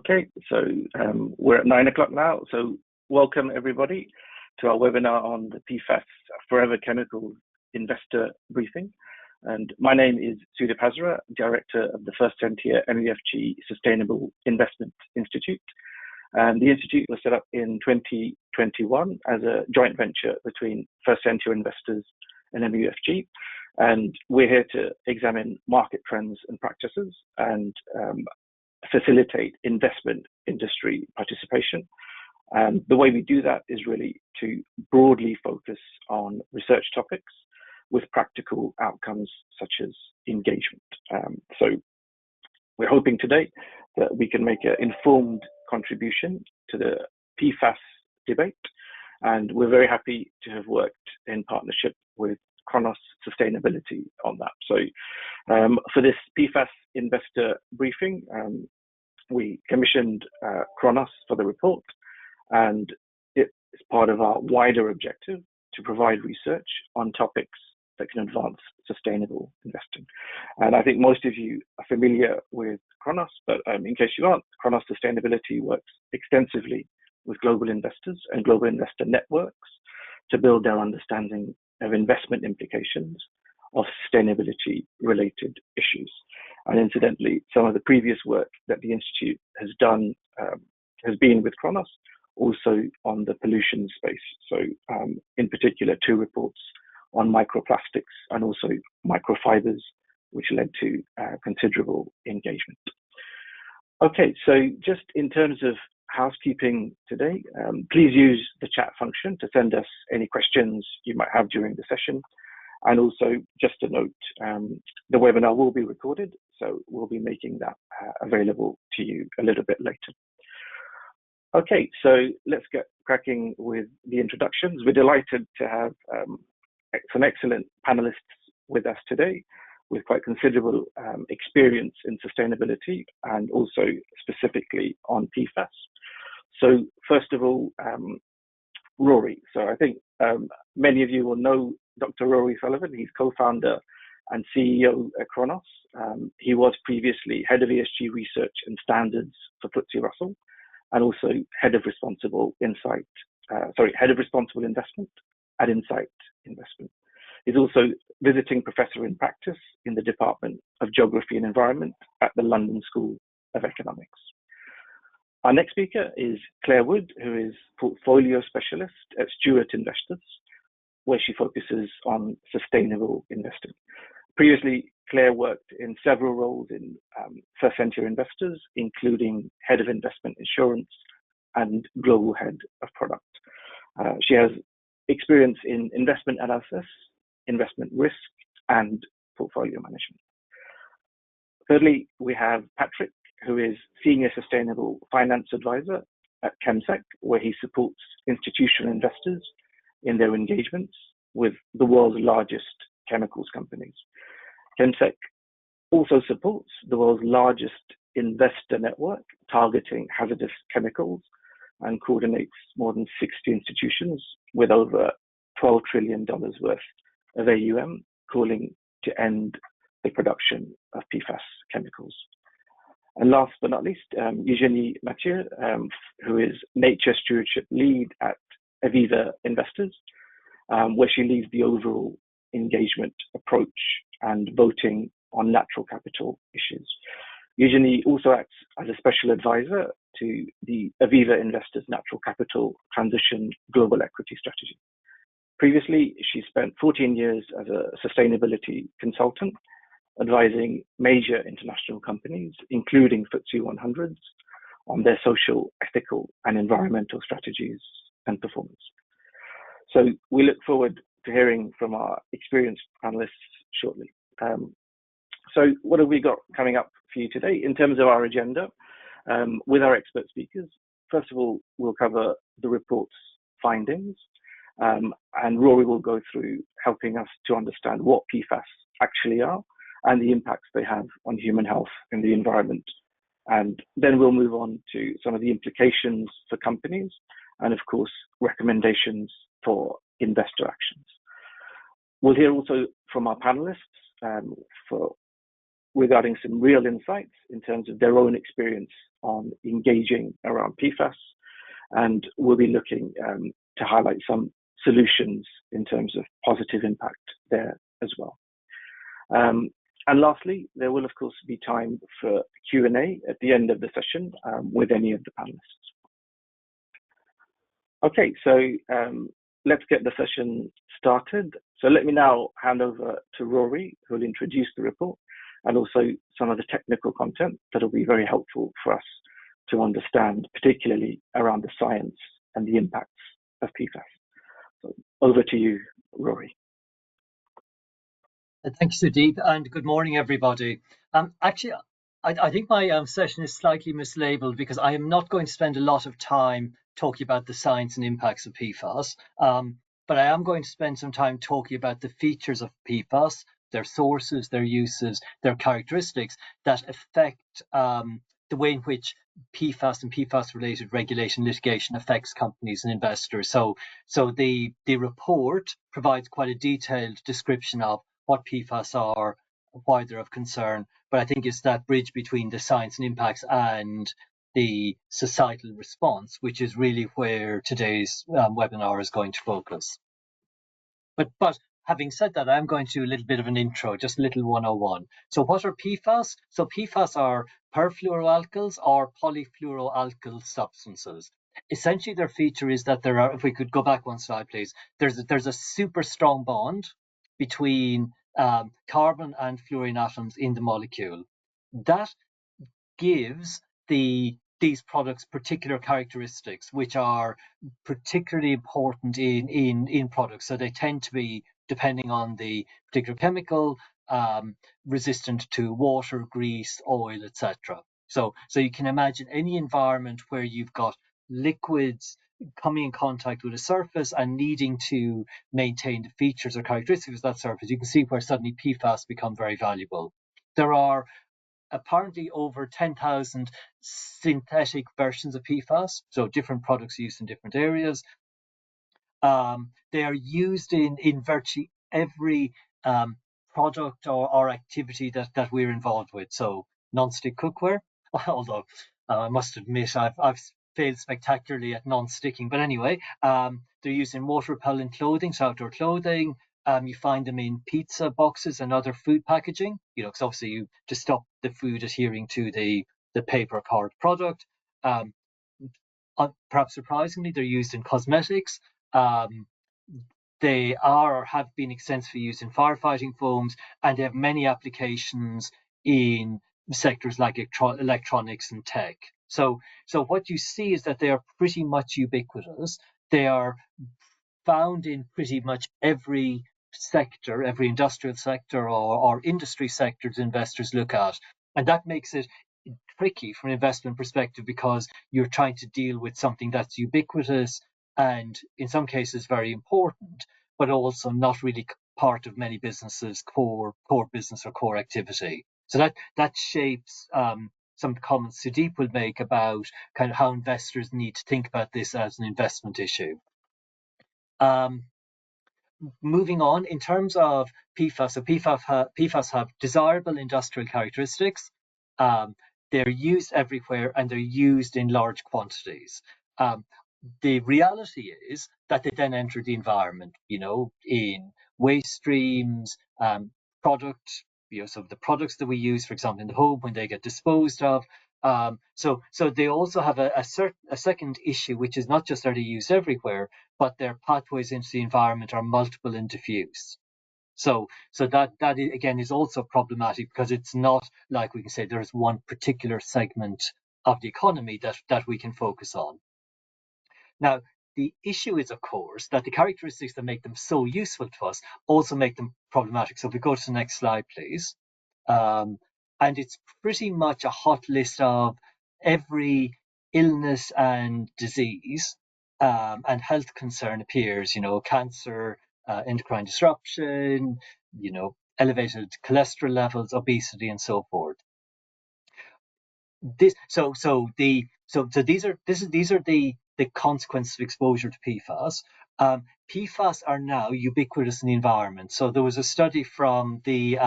Okay, so we're at 9 o'clock now. So welcome everybody to our webinar on the PFAS Forever Chemicals Investor Briefing. And my name is Sudip Hazra, Director of the First Sentier MUFG Sustainable Investment Institute. And the Institute was set up in 2021 as a joint venture between First Sentier investors and MUFG. And we're here to examine market trends and practices and facilitate investment industry participation. And the way we do that is really to broadly focus on research topics with practical outcomes such as engagement. So we're hoping today that we can make an informed contribution to the PFAS debate. And we're very happy to have worked in partnership with Kronos Sustainability on that. So for this PFAS investor briefing, we commissioned Kronos for the report, and it is part of our wider objective to provide research on topics that can advance sustainable investing. And I think most of you are familiar with Kronos, but in case you aren't, Kronos Sustainability works extensively with global investors and global investor networks to build their understanding of investment implications of sustainability related issues. And incidentally, some of the previous work that the Institute has done has been with Kronos, also on the pollution space. So in particular, 2 reports on microplastics and also microfibers, which led to considerable engagement. Okay, so just in terms of housekeeping today, please use the chat function to send us any questions you might have during the session. And also, just a note, the webinar will be recorded, so we'll be making that available to you a little bit later. Okay, so let's get cracking with the introductions. We're delighted to have some excellent panelists with us today with quite considerable experience in sustainability and also specifically on PFAS. So first of all, Rory. So I think many of you will know Dr. Rory Sullivan. He's co-founder and CEO at Kronos. He was previously head of ESG research and standards for FTSE Russell, and also head of responsible investment at Insight Investment. He's also visiting professor in practice in the Department of Geography and Environment at the London School of Economics. Our next speaker is Claire Wood, who is portfolio specialist at Stewart Investors, where she focuses on sustainable investing. Previously, Claire worked in several roles in First Sentier Investors, including head of investment insurance and global head of product. She has experience in investment analysis, investment risk, and portfolio management. Thirdly, we have Patrick, who is Senior Sustainable Finance Advisor at ChemSec, where he supports institutional investors in their engagements with the world's largest chemicals companies. ChemSec also supports the world's largest investor network targeting hazardous chemicals and coordinates more than 60 institutions with over $12 trillion worth of AUM calling to end the production of PFAS chemicals. And last but not least, Eugénie Mathieu, who is Nature Stewardship Lead at Aviva Investors, where she leads the overall engagement approach and voting on natural capital issues. Eugénie also acts as a special advisor to the Aviva Investors Natural Capital Transition Global Equity Strategy. Previously, she spent 14 years as a sustainability consultant, advising major international companies, including FTSE 100s, on their social, ethical, and environmental strategies and performance. So we look forward to hearing from our experienced panelists shortly. So what have we got coming up for you today in terms of our agenda with our expert speakers? First of all, we'll cover the report's findings, and Rory will go through helping us to understand what PFAS actually are and the impacts they have on human health and the environment. And then we'll move on to some of the implications for companies and, of course, recommendations for investor actions. We'll hear also from our panelists for regarding some real insights in terms of their own experience on engaging around PFAS, and we'll be looking to highlight some solutions in terms of positive impact there as well. And lastly, there will of course be time for Q&A at the end of the session with any of the panelists. Okay, so let's get the session started. So let me now hand over to Rory, who will introduce the report and also some of the technical content that will be very helpful for us to understand, particularly around the science and the impacts of PFAS. So over to you, Rory. Thank you, Sudeep, and good morning, everybody. Actually, I think my session is slightly mislabeled because I am not going to spend a lot of time talking about the science and impacts of PFAS, but I am going to spend some time talking about the features of PFAS, their sources, their uses, their characteristics that affect the way in which PFAS and PFAS-related regulation litigation affects companies and investors. So the report provides quite a detailed description of what PFAS are, why they're of concern, but I think it's that bridge between the science and impacts and the societal response, which is really where today's webinar is going to focus. But having said that, I'm going to do a little bit of an intro, just a little 101. So what are PFAS? So PFAS are perfluoroalkyls or polyfluoroalkyl substances. Essentially, their feature is that there are, if we could go back one slide, please, there's a super strong bond between carbon and fluorine atoms in the molecule. That gives these products particular characteristics which are particularly important in products. So they tend to be, depending on the particular chemical, resistant to water, grease, oil, etc. So you can imagine any environment where you've got liquids coming in contact with a surface and needing to maintain the features or characteristics of that surface, you can see where suddenly PFAS become very valuable. There are apparently over 10,000 synthetic versions of PFAS, so different products used in different areas. They are used in virtually every product or activity that we're involved with. So non-stick cookware, although I must admit I've failed spectacularly at non-sticking. But anyway, they're used in water repellent clothing, so outdoor clothing. You find them in pizza boxes and other food packaging, because obviously to stop the food adhering to the paper card product. Perhaps surprisingly, they're used in cosmetics. They are or have been extensively used in firefighting foams, and they have many applications in sectors like electronics and tech. So what you see is that they are pretty much ubiquitous. They are found in pretty much every sector, every industrial sector or industry sectors investors look at. And that makes it tricky from an investment perspective because you're trying to deal with something that's ubiquitous and in some cases very important, but also not really part of many businesses' core business or core activity. So that shapes some comments Sudeep will make about kind of how investors need to think about this as an investment issue. Moving on, in terms of PFAS, so PFAS have desirable industrial characteristics. They're used everywhere and they're used in large quantities. The reality is that they then enter the environment, in waste streams, product, so the products that we use, for example, in the home when they get disposed of. So they also have a second issue, which is not just are they used everywhere, but their pathways into the environment are multiple and diffuse. So that again is also problematic because it's not like we can say there's one particular segment of the economy that we can focus on. Now, the issue is, of course, that the characteristics that make them so useful to us also make them problematic. So if we go to the next slide, please. And it's pretty much a hot list of every illness and disease and health concern appears, cancer, endocrine disruption, elevated cholesterol levels, obesity, and so forth. These are the consequences of exposure to PFAS. PFAS are now ubiquitous in the environment. So there was a study from the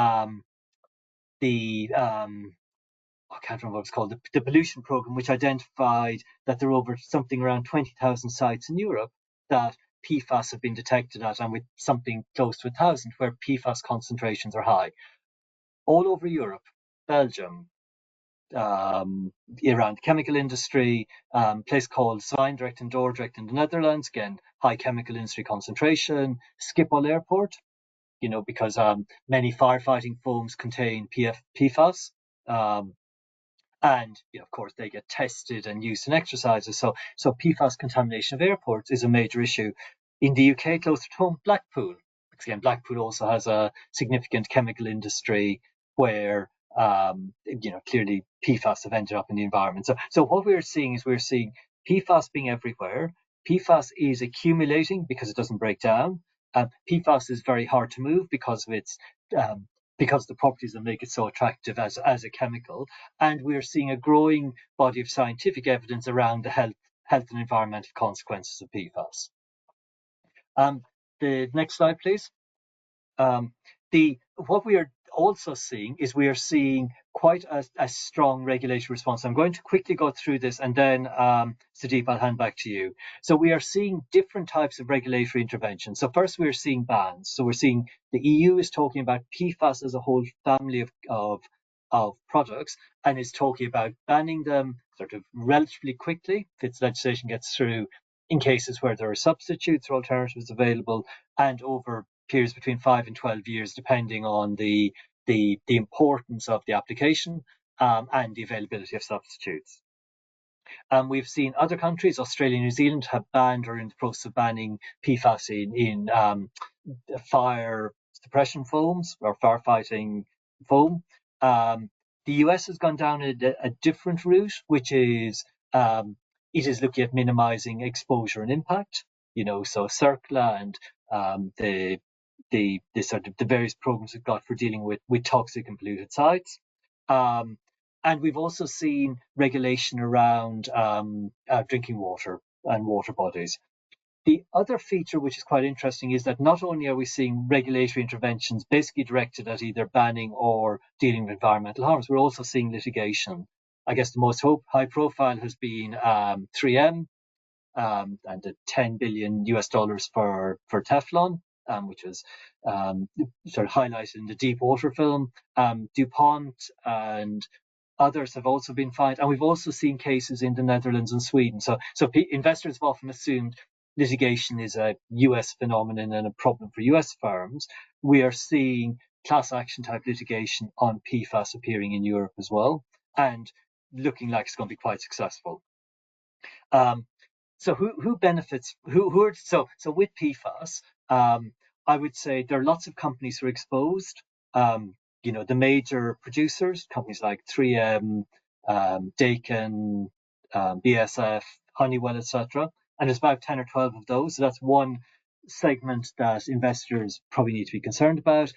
I can't remember what it's called, the pollution program, which identified that there are over something around 20,000 sites in Europe that PFAS have been detected at, and with something close to 1,000 where PFAS concentrations are high. All over Europe, Belgium, around the chemical industry, place called Zwijndrecht and Dordrecht in the Netherlands, again, high chemical industry concentration, Schiphol Airport, because many firefighting foams contain PFAS. And of course, they get tested and used in exercises. So PFAS contamination of airports is a major issue. In the UK, close to home, Blackpool. Because again, Blackpool also has a significant chemical industry where clearly PFAS have ended up in the environment. So what we're seeing is PFAS being everywhere. PFAS is accumulating because it doesn't break down. PFAS is very hard to move because of its because the properties that make it so attractive as a chemical. And we're seeing a growing body of scientific evidence around the health and environmental consequences of PFAS. The next slide, please. What we are also seeing is we are seeing quite a strong regulatory response. I'm going to quickly go through this, and then Sudeep, I'll hand back to you. So we are seeing different types of regulatory intervention. So first, we're seeing bans. So we're seeing the EU is talking about PFAS as a whole family of products, and is talking about banning them sort of relatively quickly if its legislation gets through, in cases where there are substitutes or alternatives available, and over periods between 5 and 12 years, depending on the importance of the application and the availability of substitutes. We've seen other countries, Australia and New Zealand, have banned or in the process of banning PFAS in fire suppression foams or firefighting foam. The US has gone down a different route, which is it is looking at minimizing exposure and impact. So CERCLA and the sort of the various programs we've got for dealing with toxic and polluted sites. And we've also seen regulation around drinking water and water bodies. The other feature, which is quite interesting, is that not only are we seeing regulatory interventions basically directed at either banning or dealing with environmental harms, we're also seeing litigation. I guess the most high profile has been 3M and the $10 billion for Teflon, which was sort of highlighted in the Deepwater film. DuPont and others have also been fined, and we've also seen cases in the Netherlands and Sweden. So investors have often assumed litigation is a US phenomenon and a problem for US firms. We are seeing class action type litigation on PFAS appearing in Europe as well, and looking like it's going to be quite successful. So who benefits? Who are so with PFAS? I would say there are lots of companies who are exposed. The major producers, companies like 3M, Dakin, BSF, Honeywell, etc. And there's about 10 or 12 of those. So that's one segment that investors probably need to be concerned about.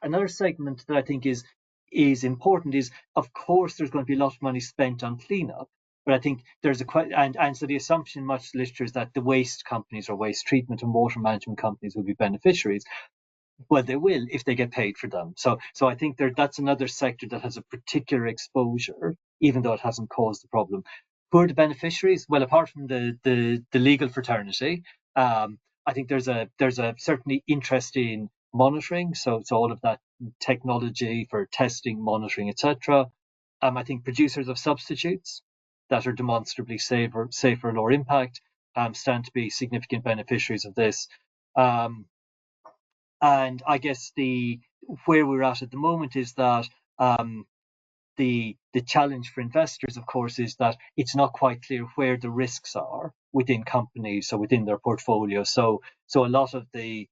Another segment that I think is important is, of course, there's going to be a lot of money spent on cleanup. But I think there's and so the assumption in much literature is that the waste companies or waste treatment and water management companies will be beneficiaries. Well, they will if they get paid for them. So I think that's another sector that has a particular exposure, even though it hasn't caused the problem. Who are the beneficiaries? Well, apart from the legal fraternity, I think there's a certainly interest in monitoring. So all of that technology for testing, monitoring, etc. I think producers of substitutes that are demonstrably safer, lower impact, stand to be significant beneficiaries of this. And I guess where we're at the moment is that the challenge for investors, of course, is that it's not quite clear where the risks are within companies or within their portfolio. So a lot of the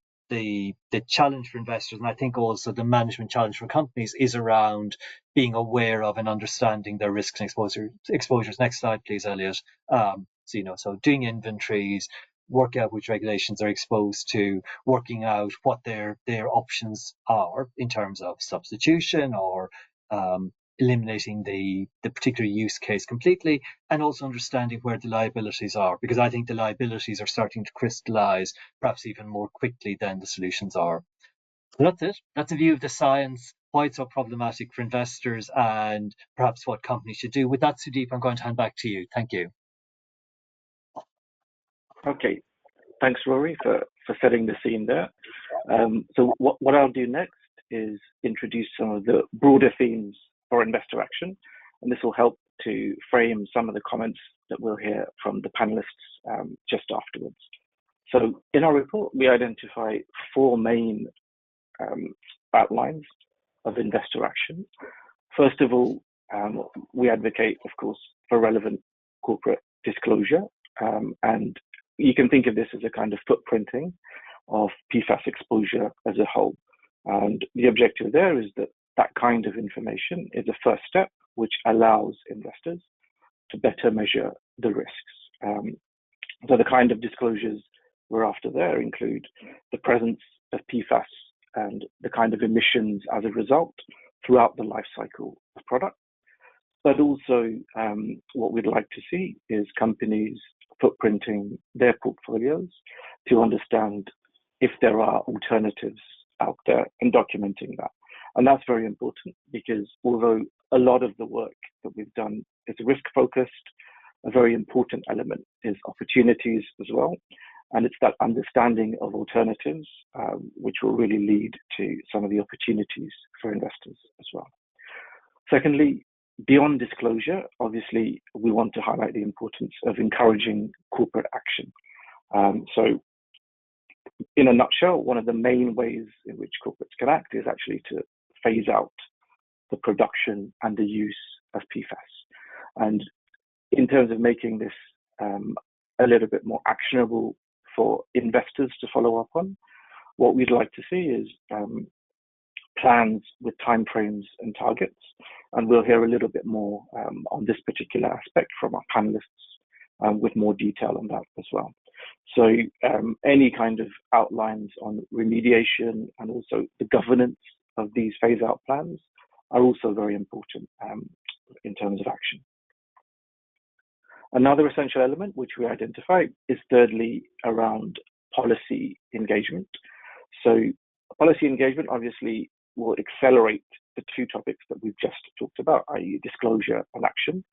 challenge for investors, and I think also the management challenge for companies, is around being aware of and understanding their risks and exposures. Next slide, please, Elliot. So doing inventories, work out which regulations are exposed to, working out what their options are in terms of substitution or eliminating the particular use case completely, and also understanding where the liabilities are, because I think the liabilities are starting to crystallize perhaps even more quickly than the solutions are. So that's it. That's a view of the science, why it's so problematic for investors, and perhaps what companies should do. With that, Sudeep, I'm going to hand back to you. Thank you. Okay, thanks, Rory, for setting the scene there. So what I'll do next is introduce some of the broader themes for investor action, and this will help to frame some of the comments that we'll hear from the panelists just afterwards. So in our report, we identify four main outlines of investor action. First of all, we advocate, of course, for relevant corporate disclosure, and you can think of this as a kind of footprinting of PFAS exposure as a whole. And the objective there is that that kind of information is a first step which allows investors to better measure the risks. So the kind of disclosures we're after there include the presence of PFAS and the kind of emissions as a result throughout the life cycle of product. But also what we'd like to see is companies footprinting their portfolios to understand if there are alternatives out there and documenting that. And that's very important because although a lot of the work that we've done is risk focused, a very important element is opportunities as well. And it's that understanding of alternatives which will really lead to some of the opportunities for investors as well. Secondly, beyond disclosure, obviously, we want to highlight the importance of encouraging corporate action. So in a nutshell, one of the main ways in which corporates can act is actually to phase out the production and the use of PFAS. And in terms of making this a little bit more actionable for investors to follow up on, what we'd like to see is plans with timeframes and targets. And we'll hear a little bit more on this particular aspect from our panelists with more detail on that as well. So any kind of outlines on remediation and also the governance of these phase out plans are also very important in terms of action. Another essential element which we identify is thirdly around policy engagement. So policy engagement obviously will accelerate the two topics that we've just talked about, i.e. disclosure and action.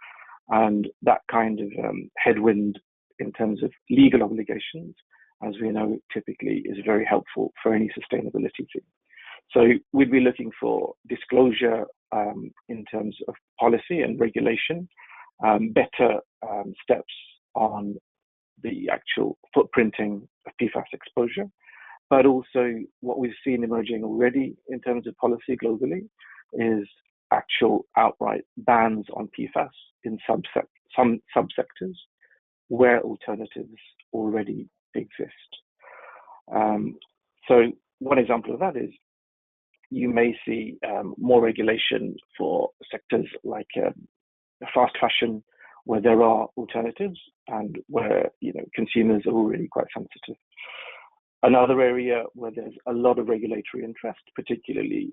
And that kind of headwind in terms of legal obligations, as we know, typically is very helpful for any sustainability team. So we'd be looking for disclosure in terms of policy and regulation, better steps on the actual footprinting of PFAS exposure, but also what we've seen emerging already in terms of policy globally is actual outright bans on PFAS in some subsectors where alternatives already exist. So one example of that is you may see more regulation for sectors like fast fashion, where there are alternatives and where consumers are already quite sensitive. Another area where there's a lot of regulatory interest, particularly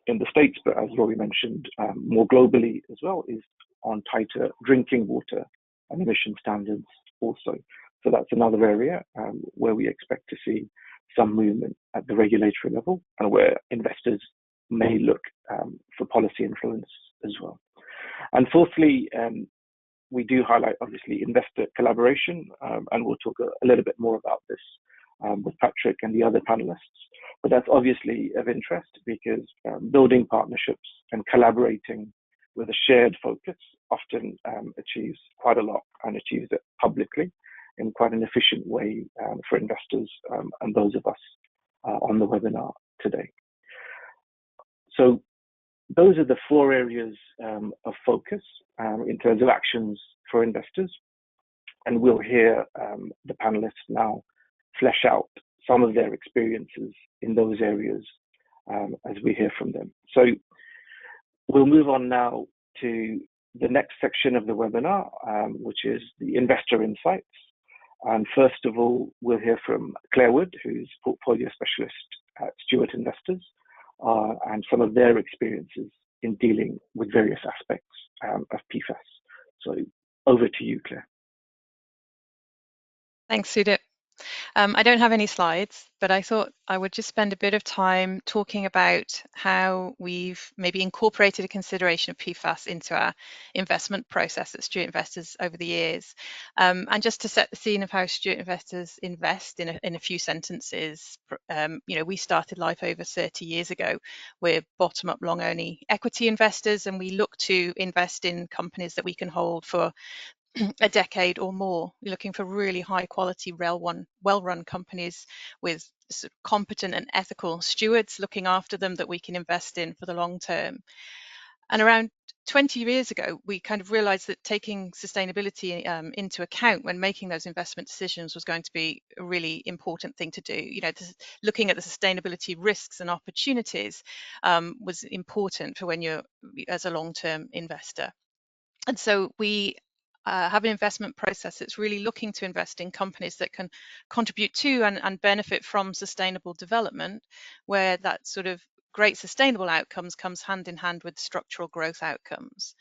in the States, but as Rory mentioned, more globally as well, is on tighter drinking water and emission standards also. So that's another area where we expect to see some movement at the regulatory level and where investors may look for policy influence as well. And fourthly, we do highlight obviously investor collaboration, and we'll talk a little bit more about this with Patrick and the other panelists. But that's obviously of interest because building partnerships and collaborating with a shared focus often achieves quite a lot and achieves it publicly in quite an efficient way for investors and those of us on the webinar today. So those are the four areas of focus in terms of actions for investors. And we'll hear the panelists now flesh out some of their experiences in those areas as we hear from them. So we'll move on now to the next section of the webinar, which is the investor insights. And first of all, we'll hear from Claire Wood, who's portfolio specialist at Stewart Investors, and some of their experiences in dealing with various aspects of PFAS. So over to you, Claire. Thanks, Sudeep. I don't have any slides, but I thought I would just spend a bit of time talking about how we've maybe incorporated a consideration of PFAS into our investment process at Stewart Investors over the years. And just to set the scene of how Stewart Investors invest in a few sentences, we started life over 30 years ago. We're bottom-up long-only equity investors, and we look to invest in companies that we can hold for a decade or more. You're looking for really high quality, well-run companies with competent and ethical stewards looking after them that we can invest in for the long term. And around 20 years ago, we kind of realized that taking sustainability into account when making those investment decisions was going to be a really important thing to do. Looking at the sustainability risks and opportunities was important for when you're as a long-term investor. And so we have an investment process that's really looking to invest in companies that can contribute to and benefit from sustainable development, where that sort of great sustainable outcomes comes hand in hand with structural growth outcomes.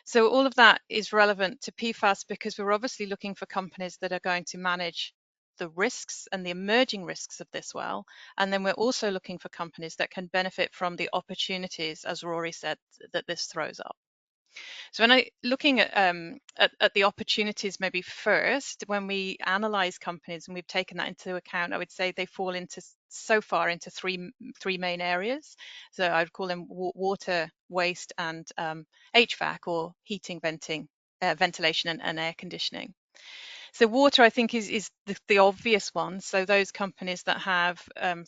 So all of that is relevant to PFAS because we're obviously looking for companies that are going to manage the risks and the emerging risks of this well. And then we're also looking for companies that can benefit from the opportunities, as Rory said, that this throws up. So when looking at the opportunities maybe first, when we analyze companies and we've taken that into account, I would say they fall into so far into three main areas. So I'd call them water, waste, and HVAC, or heating, ventilation, and air conditioning. So water, I think, is the obvious one. So those companies that have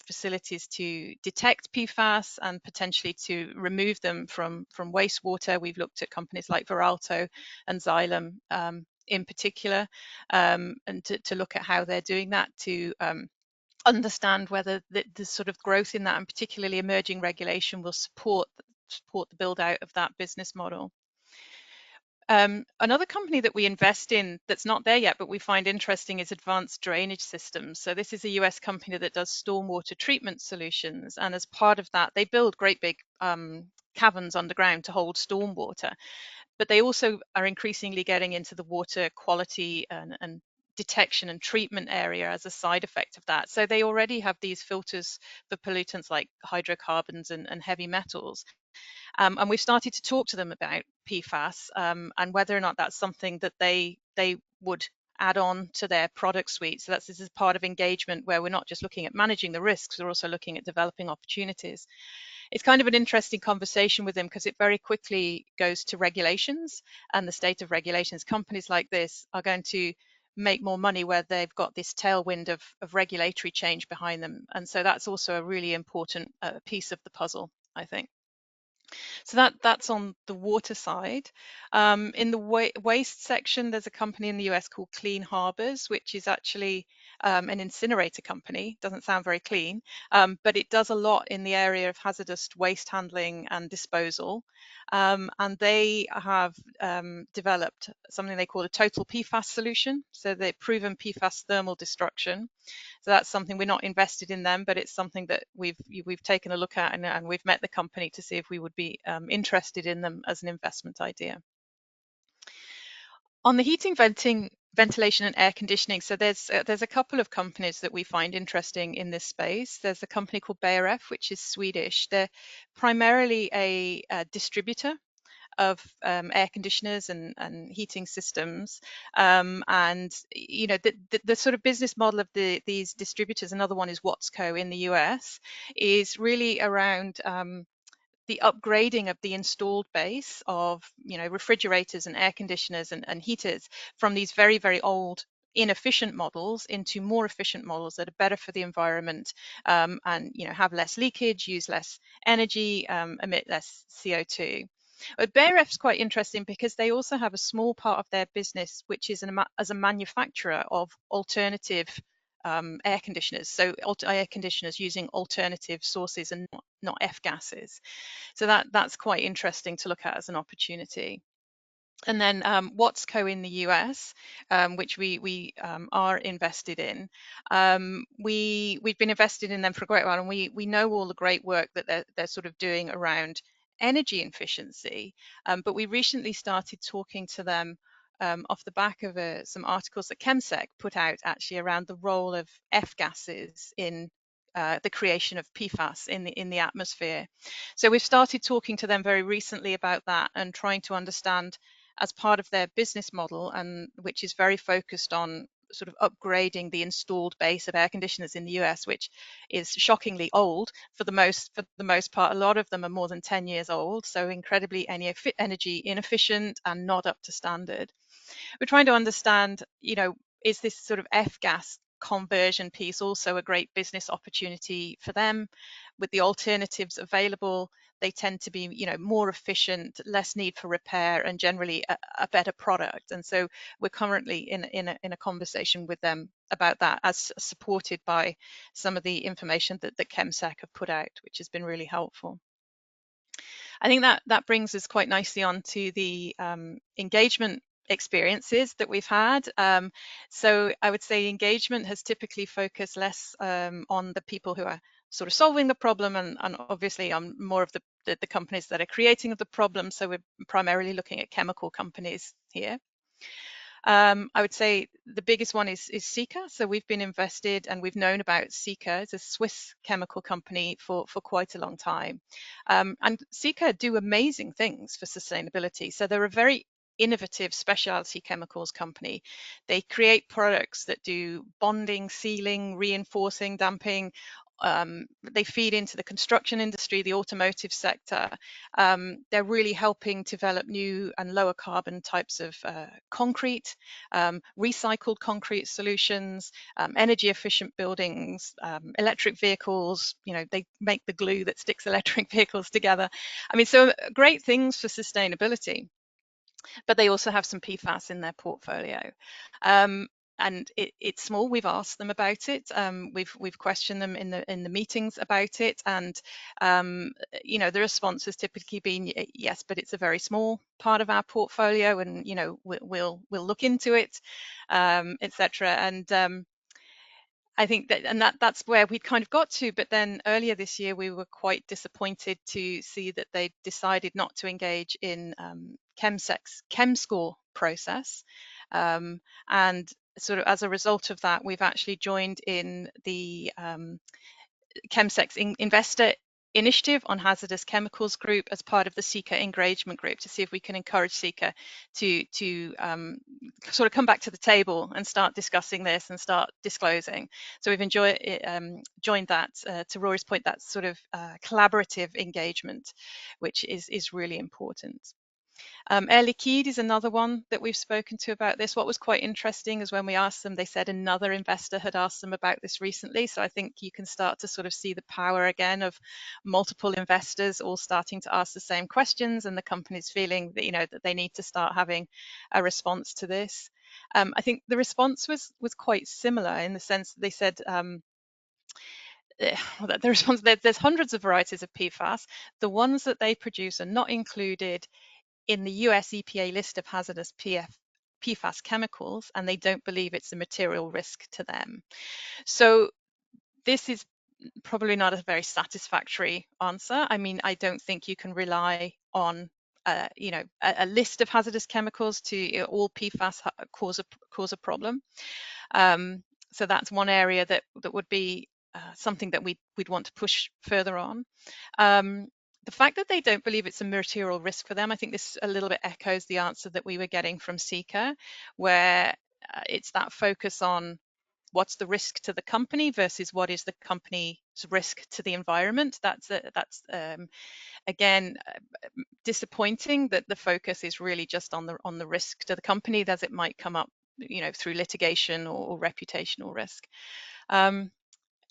facilities to detect PFAS and potentially to remove them from wastewater. We've looked at companies like Veralto and Xylem in particular, and to look at how they're doing that, to understand whether the sort of growth in that and particularly emerging regulation will support the build out of that business model. Another company that we invest in that's not there yet, but we find interesting, is Advanced Drainage Systems. So this is a US company that does stormwater treatment solutions. And as part of that, they build great big caverns underground to hold stormwater. But they also are increasingly getting into the water quality and detection and treatment area as a side effect of that. So they already have these filters for pollutants like hydrocarbons and heavy metals. And we've started to talk to them about PFAS and whether or not that's something that they would add on to their product suite. So this is part of engagement where we're not just looking at managing the risks, we're also looking at developing opportunities. It's kind of an interesting conversation with them because it very quickly goes to regulations and the state of regulations. Companies like this are going to make more money where they've got this tailwind of regulatory change behind them. And so that's also a really important piece of the puzzle, I think. So that's on the water side. In the waste section, there's a company in the US called Clean Harbors, which is actually an incinerator company. Doesn't sound very clean, but it does a lot in the area of hazardous waste handling and disposal. And they have developed something they call a total PFAS solution. So they've proven PFAS thermal destruction. So that's something, we're not invested in them, but it's something that we've taken a look at, and we've met the company to see if we would be interested in them as an investment idea. On the heating, ventilation and air conditioning, so there's a couple of companies that we find interesting in this space. There's a company called BRF, which is Swedish. They're primarily a distributor of air conditioners and heating systems, and the sort of business model of these distributors, another one is Watsco in the US, is really around the upgrading of the installed base of refrigerators and air conditioners and heaters from these very, very old inefficient models into more efficient models that are better for the environment, and have less leakage, use less energy, emit less CO2. But BRF's quite interesting because they also have a small part of their business which is as a manufacturer of alternative air conditioners, so air conditioners using alternative sources and not F gases. So that's quite interesting to look at as an opportunity. And then Watsco in the US, which we are invested in, we've been invested in them for a great while, and we know all the great work that they're sort of doing around energy efficiency. But we recently started talking to them off the back of some articles that ChemSec put out actually around the role of F gases in the creation of PFAS in the atmosphere. So we've started talking to them very recently about that and trying to understand, as part of their business model, and which is very focused on sort of upgrading the installed base of air conditioners in the US, which is shockingly old for the most part. A lot of them are more than 10 years old, so incredibly energy inefficient and not up to standard. We're trying to understand, is this sort of F-gas conversion piece also a great business opportunity for them? With the alternatives available, they tend to be, more efficient, less need for repair, and generally a better product. And so we're currently in a conversation with them about that, as supported by some of the information that ChemSec have put out, which has been really helpful. I think that brings us quite nicely on to the engagement experiences that we've had. So I would say engagement has typically focused less on the people who are sort of solving the problem, and obviously on more of the companies that are creating the problem. So we're primarily looking at chemical companies here. I would say the biggest one is Sika. So we've been invested and we've known about Sika. It's a Swiss chemical company for quite a long time. And Sika do amazing things for sustainability. So they're a very innovative specialty chemicals company. They create products that do bonding, sealing, reinforcing, damping. They feed into the construction industry, the automotive sector. They're really helping develop new and lower carbon types of concrete, recycled concrete solutions, energy efficient buildings, electric vehicles. They make the glue that sticks electric vehicles together. I mean, so great things for sustainability, but they also have some PFAS in their portfolio. And it's small. We've asked them about it. We've questioned them in the meetings about it, and the response has typically been yes, but it's a very small part of our portfolio, and we'll look into it, etc. And I think that's where we'd kind of got to. But then earlier this year, we were quite disappointed to see that they decided not to engage in ChemSec's ChemScore process, and sort of as a result of that, we've actually joined in the ChemSec's investor initiative on hazardous chemicals group as part of the Sika engagement group, to see if we can encourage Sika to sort of come back to the table and start discussing this and start disclosing. So we've joined that, to Rory's point, that sort of collaborative engagement, which is really important. Air Liquide is another one that we've spoken to about this. What was quite interesting is when we asked them, they said another investor had asked them about this recently. So I think you can start to sort of see the power again of multiple investors all starting to ask the same questions, and the companies feeling that that they need to start having a response to this. I think the response was quite similar in the sense that they said the response, there's hundreds of varieties of PFAS. The ones that they produce are not included in the US EPA list of hazardous PFAS chemicals, and they don't believe it's a material risk to them. So this is probably not a very satisfactory answer. I mean, I don't think you can rely on a list of hazardous chemicals to all PFAS cause a problem. So that's one area that would be something that we'd want to push further on. The fact that they don't believe it's a material risk for them, I think this a little bit echoes the answer that we were getting from Sika, where it's that focus on what's the risk to the company versus what is the company's risk to the environment. That's again disappointing that the focus is really just on the risk to the company, as it might come up, through litigation or reputational risk.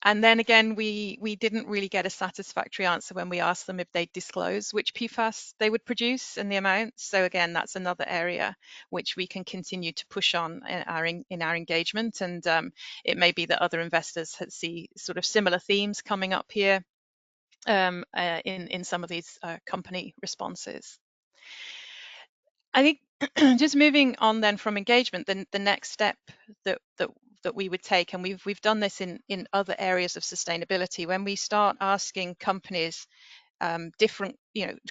And then again, we didn't really get a satisfactory answer when we asked them if they'd disclose which PFAS they would produce and the amounts. So again, that's another area which we can continue to push on in our engagement. And it may be that other investors see sort of similar themes coming up here in some of these company responses. I think just moving on then from engagement, then the next step that we would take, and we've done this in other areas of sustainability, when we start asking companies different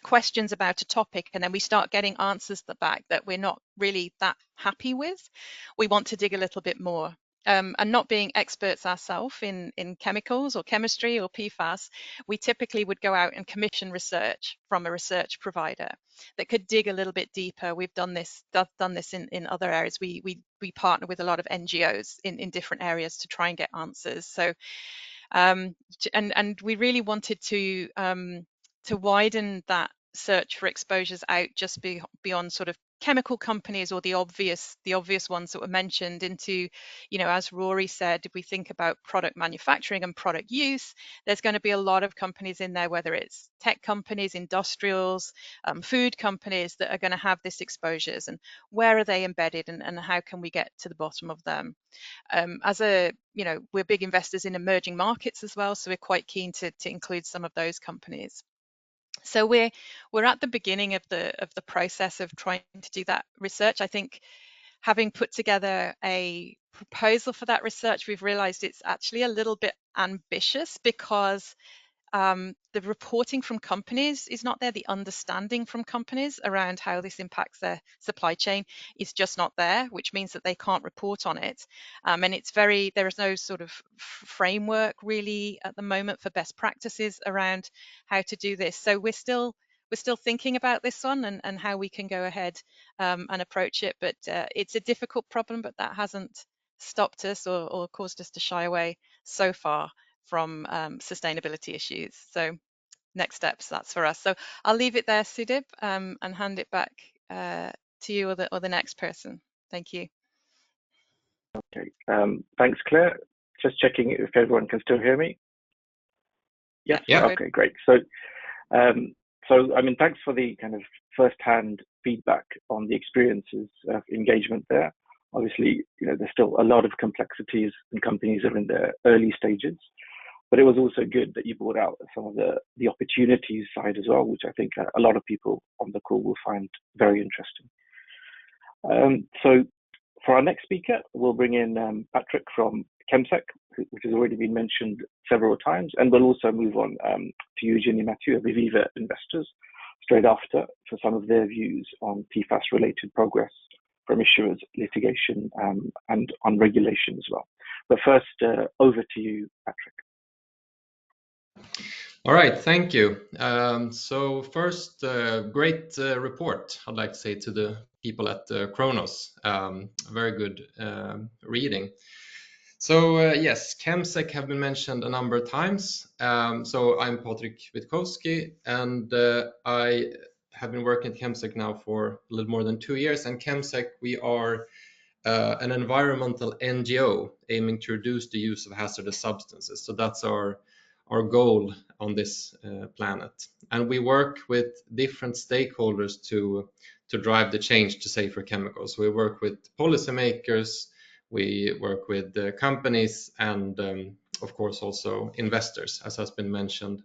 questions about a topic, and then we start getting answers back that we're not really that happy with, we want to dig a little bit more. And not being experts ourselves in chemicals or chemistry or PFAS, we typically would go out and commission research from a research provider that could dig a little bit deeper. We've done this in other areas. We partner with a lot of NGOs in different areas to try and get answers. So and we really wanted to widen that search for exposures out just beyond sort of chemical companies or the obvious ones that were mentioned into, as Rory said, if we think about product manufacturing and product use, there's going to be a lot of companies in there, whether it's tech companies, industrials, food companies, that are going to have this exposures, and where are they embedded, and how can we get to the bottom of them. We're big investors in emerging markets as well, so we're quite keen to include some of those companies. So we're at the beginning of the process of trying to do that research. I think having put together a proposal for that research, we've realized it's actually a little bit ambitious, because the reporting from companies is not there. The understanding from companies around how this impacts their supply chain is just not there, which means that they can't report on it. And there is no sort of framework really at the moment for best practices around how to do this. So we're still thinking about this one and how we can go ahead and approach it. But it's a difficult problem, but that hasn't stopped us or caused us to shy away so far from sustainability issues. So next steps, that's for us. So I'll leave it there, Sudip, and hand it back to you or the next person. Thank you. Okay, thanks, Claire. Just checking if everyone can still hear me. Yes. Yeah. Okay, great. So, thanks for the kind of first-hand feedback on the experiences of engagement there. Obviously, there's still a lot of complexities, and companies are in their early stages. But it was also good that you brought out some of the opportunities side as well, which I think a lot of people on the call will find very interesting. So for our next speaker, we'll bring in Patrick from ChemSec, which has already been mentioned several times, and we'll also move on to Eugene and Matthew of Aviva Investors straight after for some of their views on PFAS-related progress from issuers, litigation, and on regulation as well. But first, over to you, Patrick. All right, thank you. So first, great report, I'd like to say to the people at Kronos. Very good reading. So yes, ChemSec have been mentioned a number of times. So I'm Patrik Witkowski, and I have been working at ChemSec now for a little more than 2 years. And ChemSec, we are an environmental NGO aiming to reduce the use of hazardous substances. So that's our goal on this planet. And we work with different stakeholders to drive the change to safer chemicals. We work with policymakers, we work with companies, and of course also investors, as has been mentioned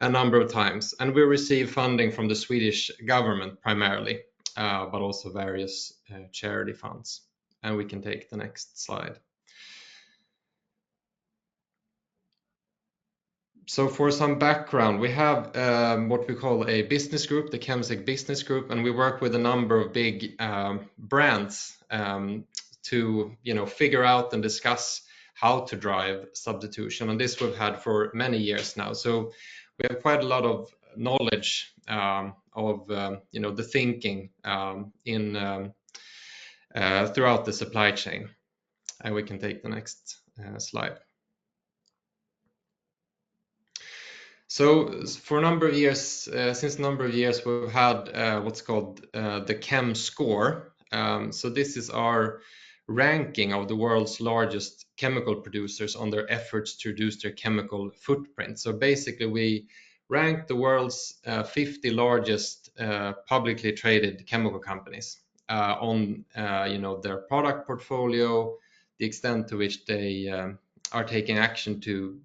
a number of times. And we receive funding from the Swedish government primarily, but also various charity funds. And we can take the next slide. So for some background, we have what we call a business group, the ChemSec Business Group, and we work with a number of big brands to figure out and discuss how to drive substitution. And this we've had for many years now. So we have quite a lot of knowledge of the thinking throughout the supply chain. And we can take the next slide. So for a number of years, since a number of years, we've had what's called the Chem Score. So this is our ranking of the world's largest chemical producers on their efforts to reduce their chemical footprint. So basically, we rank the world's 50 largest publicly traded chemical companies on their product portfolio, the extent to which they are taking action to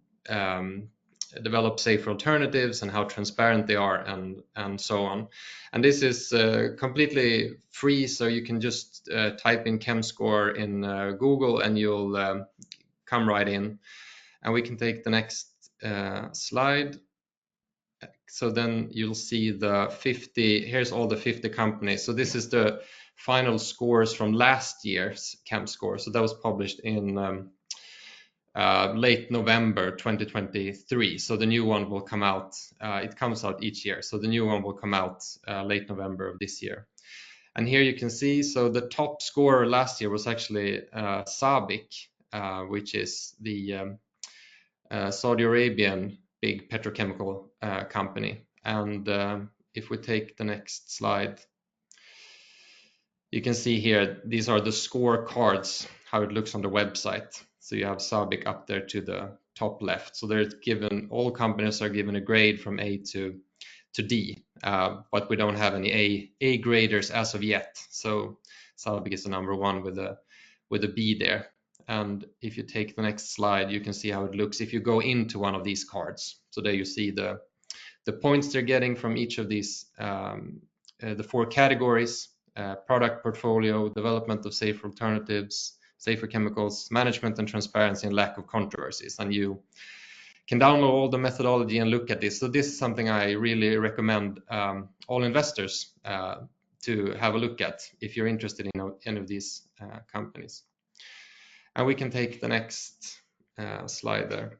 develop safer alternatives, and how transparent they are, and so on. And this is completely free, so you can just type in ChemScore in Google and you'll come right in. And we can take the next slide. So then you'll see the 50, here's all the 50 companies. So this is the final scores from last year's Chem score. So that was published in late November 2023. So the new one will come out, it comes out each year. So the new one will come out late November of this year. And here you can see, so the top scorer last year was actually SABIC, which is the Saudi Arabian big petrochemical company. And if we take the next slide, you can see here, these are the scorecards, how it looks on the website. So you have SABIC up there to the top left. So they're given, all companies are given a grade from A to D, but we don't have any A graders as of yet. So SABIC is the number one with a B there. And if you take the next slide, you can see how it looks if you go into one of these cards. So there you see the points they're getting from each of these, the 4 categories: product portfolio, development of safer alternatives, safer chemicals, management and transparency, and lack of controversies. And you can download all the methodology and look at this. So this is something I really recommend all investors to have a look at if you're interested in any of these companies. And we can take the next slide there.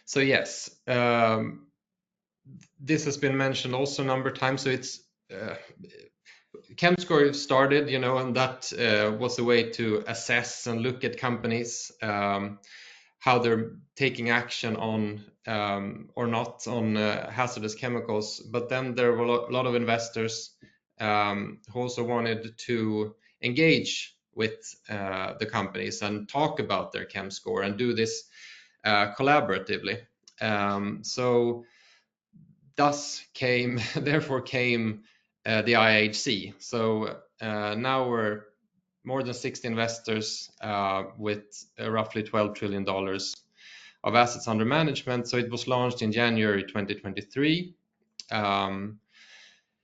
So yes, this has been mentioned also a number of times. So it's ChemScore started, and that was a way to assess and look at companies, how they're taking action on or not on hazardous chemicals. But then there were a lot of investors who also wanted to engage with the companies and talk about their ChemScore and do this collaboratively. So therefore came the IHC. So now we're more than 60 investors with roughly $12 trillion of assets under management. So it was launched in January 2023. And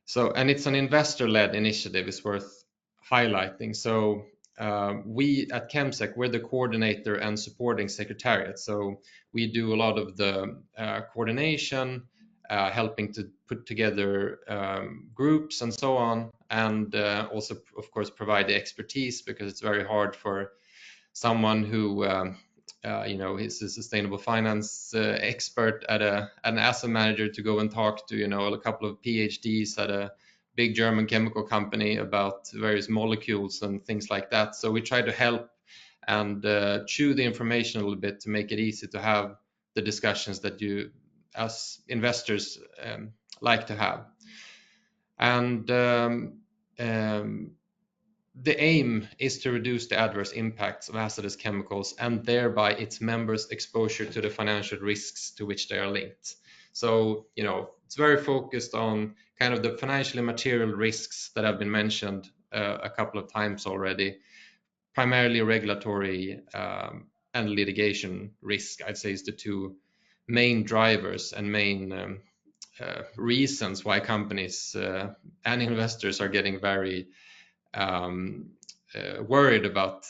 it's an investor-led initiative, is worth highlighting. So we at ChemSec, we're the coordinator and supporting secretariat. So we do a lot of the coordination, helping to put together groups and so on, and also, of course, provide the expertise, because it's very hard for someone who is a sustainable finance expert at an asset manager to go and talk to a couple of PhDs at a big German chemical company about various molecules and things like that. So we try to help and chew the information a little bit to make it easy to have the discussions that you as investors like to have. And the aim is to reduce the adverse impacts of hazardous chemicals and thereby its members' exposure to the financial risks to which they are linked. So, it's very focused on kind of the financial and material risks that have been mentioned a couple of times already, primarily regulatory and litigation risk, I'd say, is the 2 main drivers and main reasons why companies and investors are getting very worried about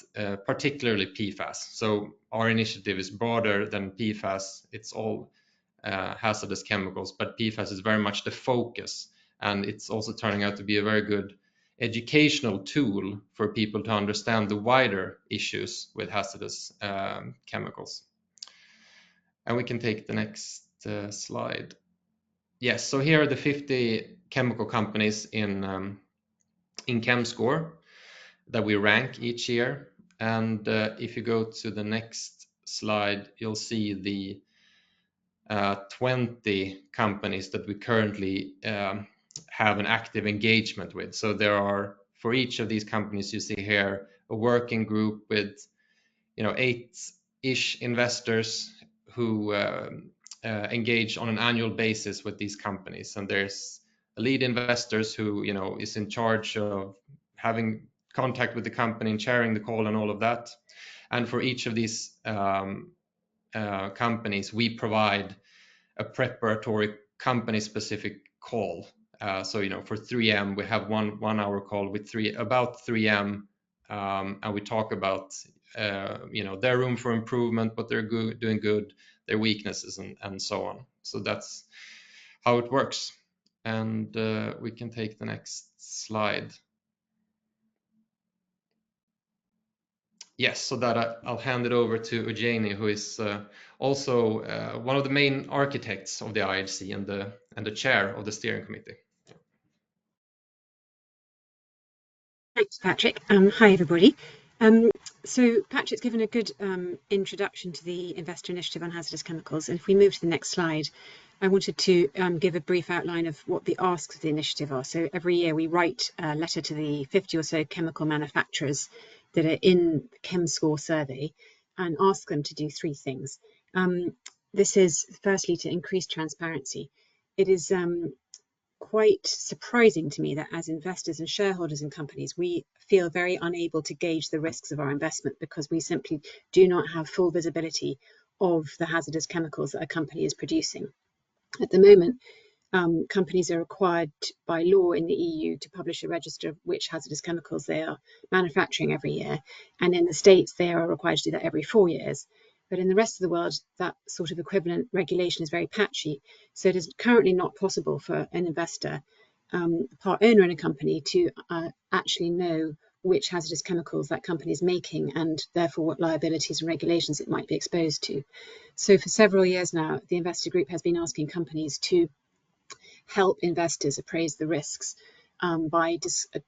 particularly PFAS. So our initiative is broader than PFAS. It's all hazardous chemicals, but PFAS is very much the focus, and it's also turning out to be a very good educational tool for people to understand the wider issues with hazardous chemicals. And we can take the next slide. Yes, so here are the 50 chemical companies in ChemScore that we rank each year. And if you go to the next slide, you'll see the 20 companies that we currently have an active engagement with. So there are, for each of these companies, you see here a working group with 8-ish investors who engage on an annual basis with these companies. And there's a lead investors who is in charge of having contact with the company and chairing the call and all of that. And for each of these companies, we provide a preparatory company specific call. So for 3M, we have one hour call with about 3M, and we talk about their room for improvement, what they're doing good, their weaknesses, and so on. So that's how it works. And we can take the next slide. Yes, so that I'll hand it over to Ujeni, who is also one of the main architects of the IHC and the chair of the steering committee. Thanks, Patrick. Hi, everybody. So Patrick's given a good introduction to the Investor Initiative on Hazardous Chemicals. And if we move to the next slide, I wanted to give a brief outline of what the asks of the initiative are. So every year we write a letter to the 50 or so chemical manufacturers that are in the ChemScore survey and ask them to do three things. This is firstly to increase transparency. It is quite surprising to me that as investors and shareholders in companies, we feel very unable to gauge the risks of our investment because we simply do not have full visibility of the hazardous chemicals that a company is producing. At the moment, companies are required by law in the EU to publish a register of which hazardous chemicals they are manufacturing every year. And in the States, they are required to do that every 4 years. But in the rest of the world, that sort of equivalent regulation is very patchy. So it is currently not possible for an investor, part owner in a company, to actually know which hazardous chemicals that company is making and therefore what liabilities and regulations it might be exposed to. So for several years now, the investor group has been asking companies to help investors appraise the risks by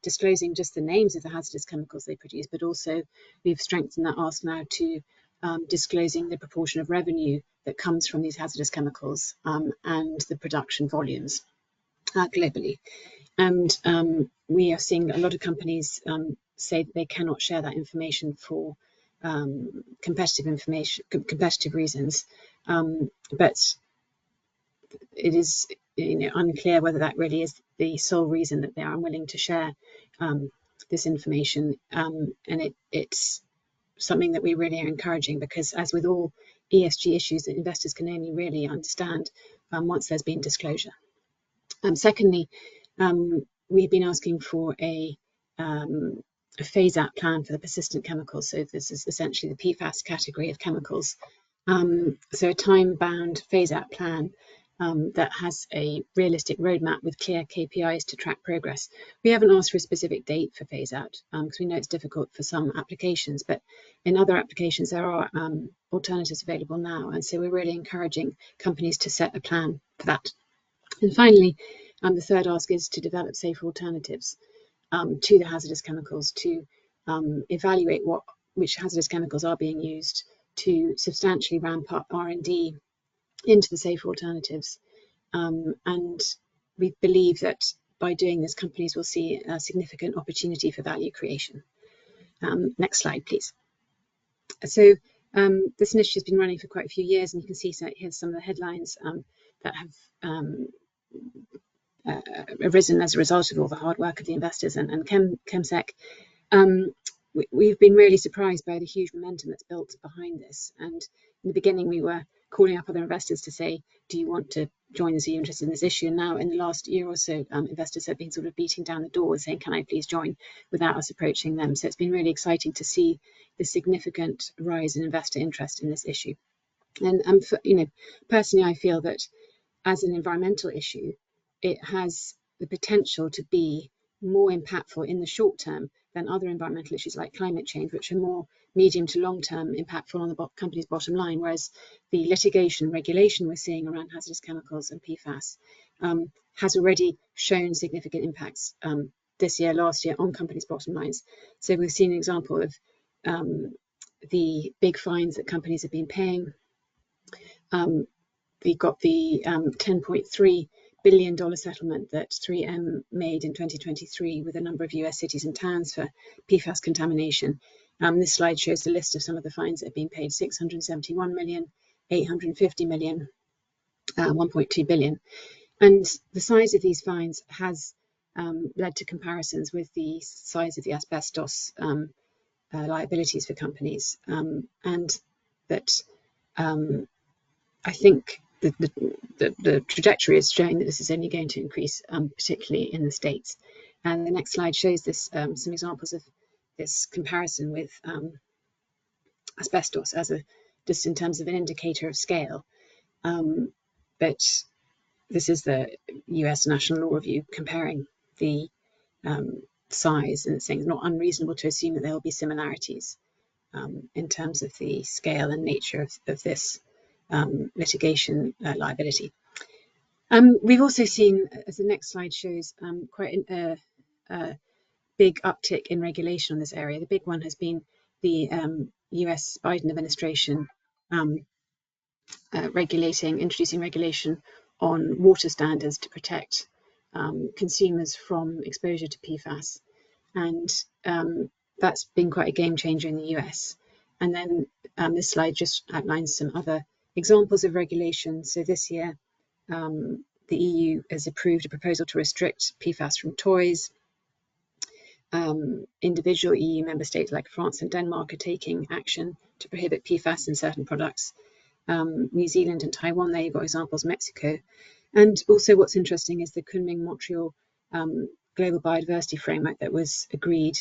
disclosing just the names of the hazardous chemicals they produce, but also we've strengthened that ask now to disclosing the proportion of revenue that comes from these hazardous chemicals and the production volumes globally. And we are seeing a lot of companies say that they cannot share that information for competitive reasons, but it is unclear whether that really is the sole reason that they are unwilling to share this information. And it's something that we really are encouraging, because as with all ESG issues, that investors can only really understand once there's been disclosure. Secondly, we've been asking for a phase-out plan for the persistent chemicals. So this is essentially the PFAS category of chemicals. So a time-bound phase-out plan that has a realistic roadmap with clear KPIs to track progress. We haven't asked for a specific date for phase-out because we know it's difficult for some applications, but in other applications there are alternatives available now, and so we're really encouraging companies to set a plan for that. And finally, the third ask is to develop safer alternatives to the hazardous chemicals, to evaluate which hazardous chemicals are being used, to substantially ramp up R&D into the safer alternatives. And we believe that by doing this, companies will see a significant opportunity for value creation. Next slide, please. So this initiative has been running for quite a few years, and you can see here's some of the headlines that have arisen as a result of all the hard work of the investors and ChemSec. We've been really surprised by the huge momentum that's built behind this. And in the beginning, we were calling up other investors to say, do you want to join us? Are you interested in this issue? And now in the last year or so, investors have been sort of beating down the door saying, can I please join, without us approaching them. So it's been really exciting to see the significant rise in investor interest in this issue. And personally, I feel that as an environmental issue, it has the potential to be more impactful in the short term than other environmental issues like climate change, which are more medium to long term impactful on the company's bottom line, whereas the litigation regulation we're seeing around hazardous chemicals and PFAS has already shown significant impacts this year, last year, on companies' bottom lines. So we've seen an example of the big fines that companies have been paying. We got the $10.3 billion settlement that 3M made in 2023 with a number of US cities and towns for PFAS contamination. This slide shows the list of some of the fines that have been paid: 671 million, 850 million, 1.2 billion. And the size of these fines has led to comparisons with the size of the asbestos liabilities for companies. And that I think the trajectory is showing that this is only going to increase, particularly in the States. And the next slide shows this some examples of this comparison with asbestos as just in terms of an indicator of scale. But this is the US National Law Review comparing the size, and it's saying it's not unreasonable to assume that there will be similarities in terms of the scale and nature of this litigation liability. We've also seen, as the next slide shows, quite a big uptick in regulation on this area. The big one has been the US Biden administration introducing regulation on water standards to protect consumers from exposure to PFAS. And that's been quite a game changer in the US. And then this slide just outlines some other examples of regulation. So this year, the EU has approved a proposal to restrict PFAS from toys. Individual EU member states like France and Denmark are taking action to prohibit PFAS in certain products. New Zealand and Taiwan, there you've got examples, Mexico. And also what's interesting is the Kunming-Montreal Global Biodiversity Framework that was agreed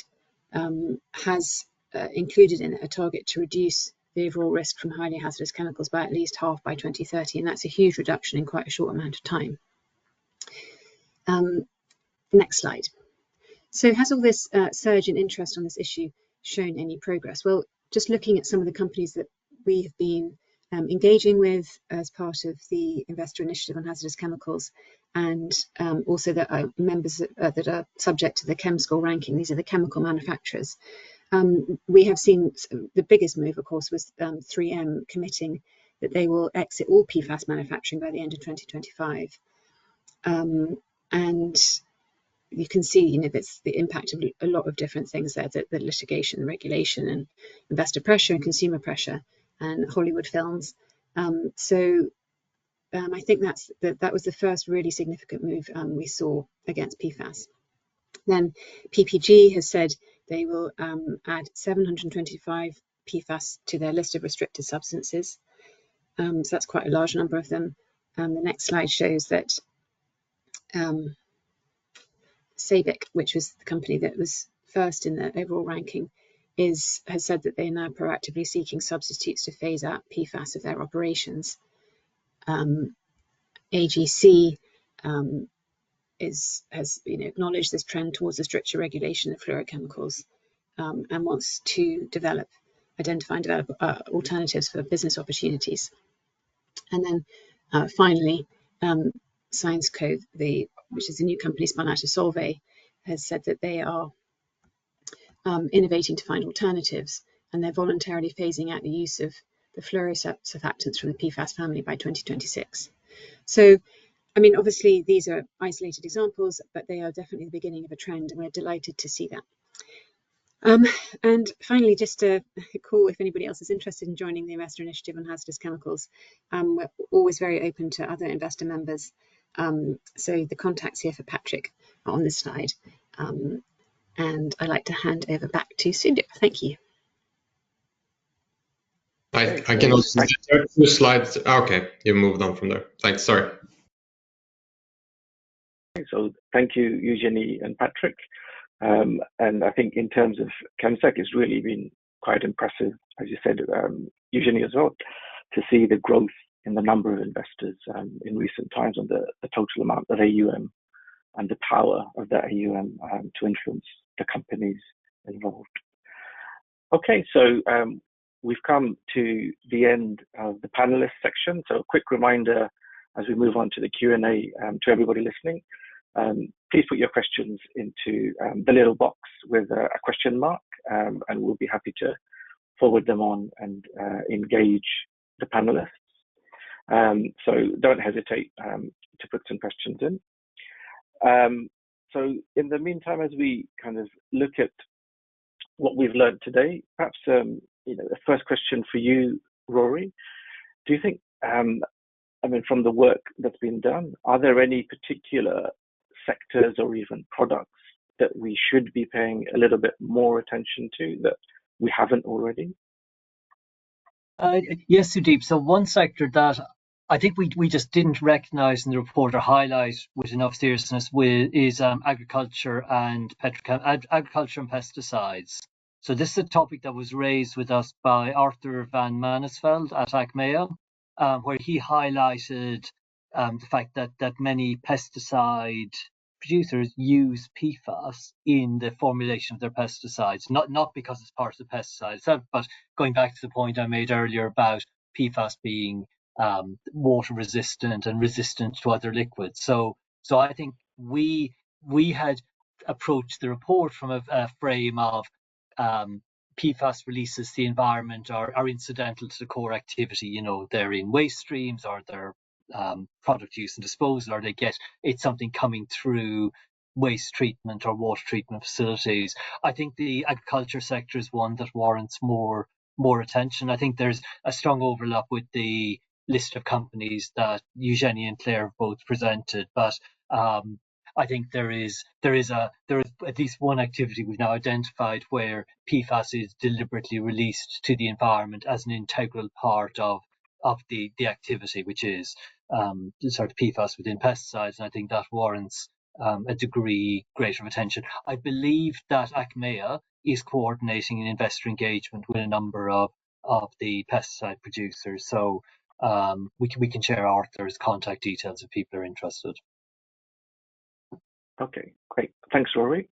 has included in it a target to reduce the overall risk from highly hazardous chemicals by at least half by 2030, and that's a huge reduction in quite a short amount of time. Next slide. So has all this surge in interest on this issue shown any progress? Well, just looking at some of the companies that we have been engaging with as part of the Investor Initiative on Hazardous Chemicals, and also that are members that are subject to the ChemScore ranking. These are the chemical manufacturers. We have seen the biggest move, of course, was 3M committing that they will exit all PFAS manufacturing by the end of 2025. And you can see, that's the impact of a lot of different things there, the litigation, regulation, and investor pressure and consumer pressure, and Hollywood films. I think that was the first really significant move we saw against PFAS. Then PPG has said they will add 725 PFAS to their list of restricted substances. So that's quite a large number of them. The next slide shows that SABIC, which was the company that was first in the overall ranking, has said that they are now proactively seeking substitutes to phase out PFAS of their operations. AGC has acknowledged this trend towards a stricter regulation of fluorochemicals and wants to identify and develop alternatives for business opportunities. And then finally, Syensqo, which is a new company spun out of Solvay, has said that they are innovating to find alternatives, and they're voluntarily phasing out the use of the fluorosurfactants from the PFAS family by 2026. So, obviously these are isolated examples, but they are definitely the beginning of a trend, and we're delighted to see that. And finally, just a call if anybody else is interested in joining the Investor Initiative on Hazardous Chemicals. We're always very open to other investor members. So the contacts here for Patrick are on this slide. And I'd like to hand over back to Sudip. Thank you. I can also see 2 slides. Okay, you moved on from there. Thanks. Sorry. So thank you, Eugenie and Patrick. And I think in terms of ChemSec, it's really been quite impressive, as you said, Eugenie as well, to see the growth in the number of investors in recent times and the total amount of AUM and the power of that AUM to influence the companies involved. Okay, so we've come to the end of the panelist section. So a quick reminder as we move on to the Q&A to everybody listening. Please put your questions into the little box with a question mark, and we'll be happy to forward them on and engage the panelists. So don't hesitate to put some questions in. So in the meantime, as we kind of look at what we've learned today, perhaps the first question for you, Rory, do you think, from the work that's been done, are there any particular sectors or even products that we should be paying a little bit more attention to that we haven't already? Yes, Sudeep. So one sector that I think we just didn't recognise in the report or highlight with enough seriousness is agriculture and agriculture and pesticides. So this is a topic that was raised with us by Arthur van Manesveld at Achmea, where he highlighted the fact that many pesticide producers use PFAS in the formulation of their pesticides, not because it's part of the pesticide itself, but going back to the point I made earlier about PFAS being water resistant and resistant to other liquids. So I think we had approached the report from a frame of PFAS releases to the environment are incidental to the core activity. You know, they're in waste streams, or they're product use and disposal, or it's something coming through waste treatment or water treatment facilities. I think the agriculture sector is one that warrants more attention. I think there's a strong overlap with the list of companies that Eugenie and Claire have both presented, but I think there is at least one activity we've now identified where PFAS is deliberately released to the environment as an integral part of the activity, which is sort of PFAS within pesticides, and I think that warrants a degree greater of attention. I believe that Acmea is coordinating an investor engagement with a number of the pesticide producers, so we can share Arthur's contact details if people are interested. Okay, great. Thanks, Rory.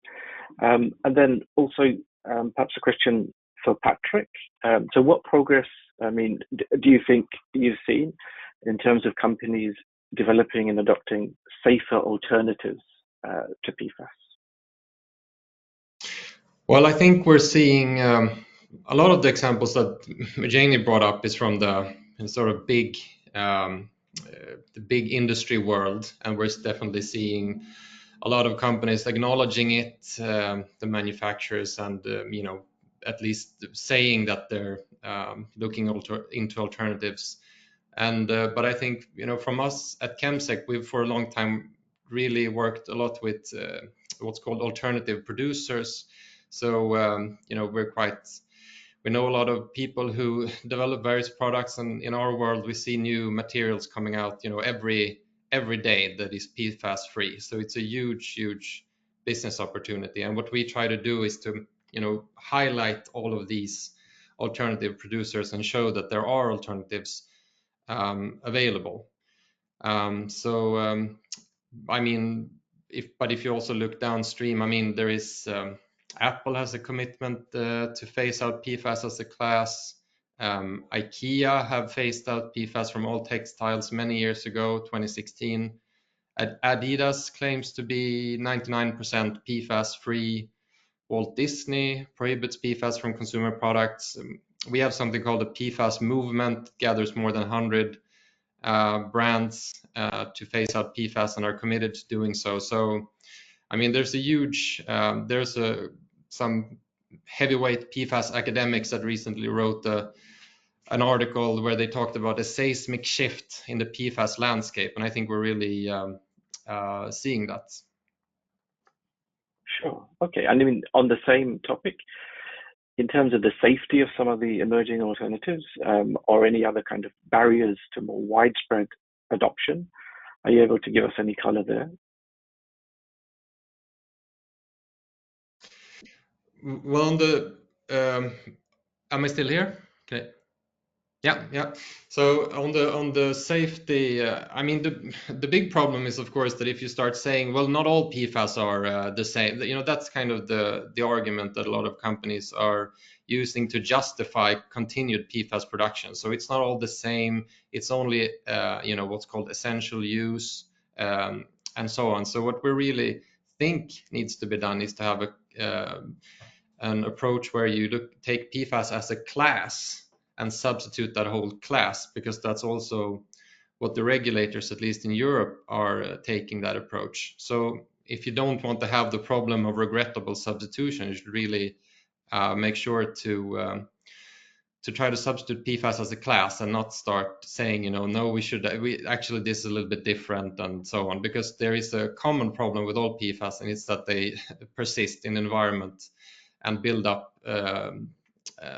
And then also perhaps a question for Patrick. So what progress, do you think you've seen in terms of companies developing and adopting safer alternatives to PFAS? Well, I think we're seeing a lot of the examples that Janie brought up is from the sort of big industry world, and we're definitely seeing a lot of companies acknowledging it, the manufacturers, and at least saying that they're looking into alternatives. And but I think from us at Chemsec, we've for a long time really worked a lot with what's called alternative producers. So we know a lot of people who develop various products, and in our world we see new materials coming out every day that is PFAS free. So it's a huge business opportunity. And what we try to do is to highlight all of these alternative producers and show that there are alternatives available. If you also look downstream, there is Apple has a commitment to phase out PFAS as a class. IKEA have phased out PFAS from all textiles many years ago, 2016. Adidas claims to be 99% PFAS free. Walt Disney prohibits PFAS from consumer products. We have something called the PFAS movement, gathers more than 100 brands to phase out PFAS and are committed to doing so. So, there's some heavyweight PFAS academics that recently wrote an article where they talked about a seismic shift in the PFAS landscape, and I think we're really seeing that. Sure. Okay. And on the same topic, in terms of the safety of some of the emerging alternatives, or any other kind of barriers to more widespread adoption, are you able to give us any color there? Well, am I still here? Okay. Yeah. So on the safety, the big problem is, of course, that if you start saying, well, not all PFAS are the same, that's kind of the argument that a lot of companies are using to justify continued PFAS production. So it's not all the same. It's only what's called essential use, and so on. So what we really think needs to be done is to have an approach where you take PFAS as a class and substitute that whole class, because that's also what the regulators, at least in Europe, are taking that approach. So if you don't want to have the problem of regrettable substitution, you should really make sure to try to substitute PFAS as a class and not start saying, no, actually this is a little bit different and so on, because there is a common problem with all PFAS, and it's that they persist in the environment and build up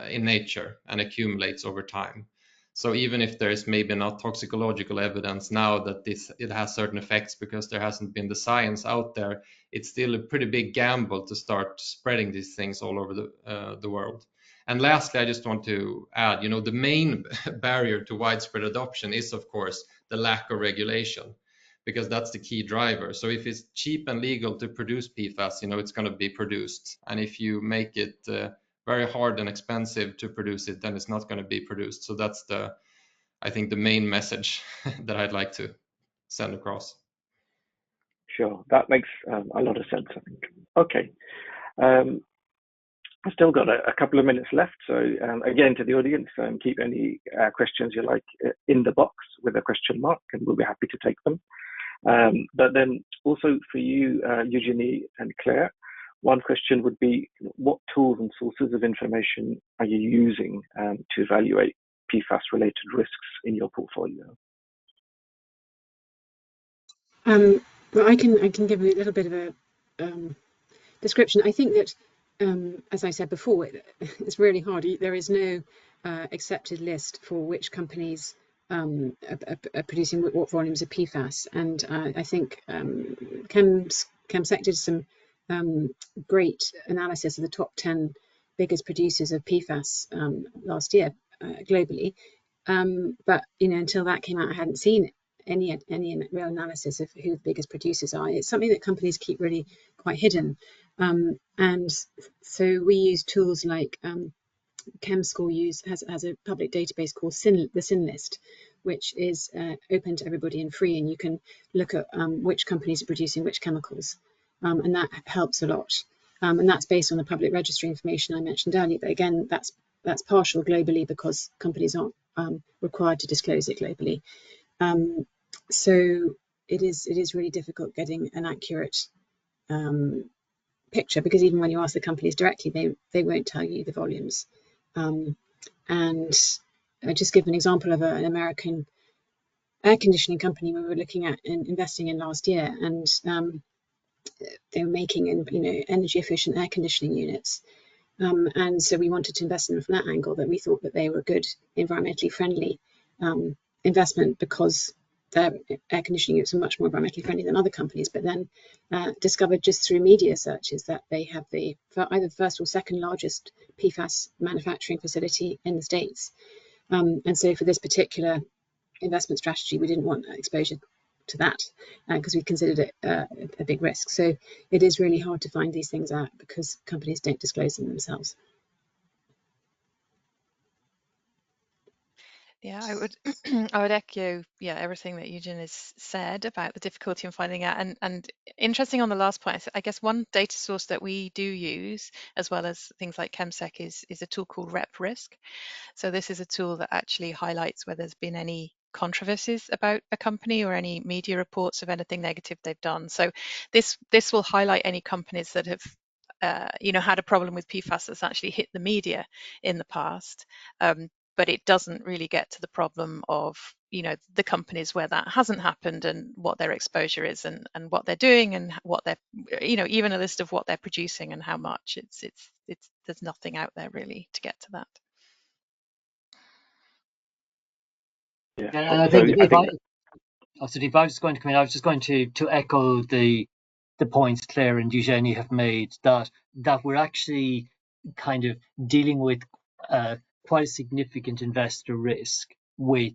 in nature and accumulates over time. So even if there is maybe not toxicological evidence now that it has certain effects because there hasn't been the science out there, it's still a pretty big gamble to start spreading these things all over the world. And lastly, I just want to add, the main barrier to widespread adoption is, of course, the lack of regulation, because that's the key driver. So if it's cheap and legal to produce PFAS, it's going to be produced. And if you make it very hard and expensive to produce it, then it's not going to be produced. So that's I think the main message that I'd like to send across. Sure, that makes a lot of sense, I think. Okay. I've still got a couple of minutes left, so again, to the audience, keep any questions you like in the box with a question mark, and we'll be happy to take them. But then also for you, Eugenie and Claire, one question would be, what tools and sources of information are you using to evaluate PFAS-related risks in your portfolio? Well, I can give a little bit of a description. I think that, as I said before, it's really hard. There is no accepted list for which companies are producing what volumes of PFAS, and I think ChemSec did some great analysis of the top 10 biggest producers of PFAS last year globally. But until that came out, I hadn't seen any real analysis of who the biggest producers are. It's something that companies keep really quite hidden, and so we use tools like ChemScore has a public database called the SIN list, which is open to everybody and free, and you can look at which companies are producing which chemicals, and that helps a lot. And that's based on the public registry information I mentioned earlier. But again, that's partial globally because companies aren't required to disclose it globally. So it is really difficult getting an accurate picture, because even when you ask the companies directly, they won't tell you the volumes. And I just give an example of an American air conditioning company we were looking at and investing in last year, and they were making energy efficient air conditioning units. And so we wanted to invest in them from that angle, that we thought that they were good, environmentally friendly investment, because their air conditioning units are much more environmentally friendly than other companies. But then discovered just through media searches that they have either first or second largest PFAS manufacturing facility in the States. And so for this particular investment strategy, we didn't want exposure to that because we considered it a big risk. So it is really hard to find these things out because companies don't disclose them themselves. Yeah, I would echo everything that Eugene has said about the difficulty in finding out. And interesting on the last point, I guess one data source that we do use, as well as things like ChemSec, is a tool called RepRisk. So this is a tool that actually highlights whether there's been any controversies about a company or any media reports of anything negative they've done. So this will highlight any companies that have had a problem with PFAS that's actually hit the media in the past. But it doesn't really get to the problem of the companies where that hasn't happened and what their exposure is and what they're doing and what they're even a list of what they're producing and how much. It's there's nothing out there really to get to that. Yeah, and I think if I was just going to come in, I was just going to echo the points Claire and Eugenie have made, that we're actually kind of dealing with quite a significant investor risk with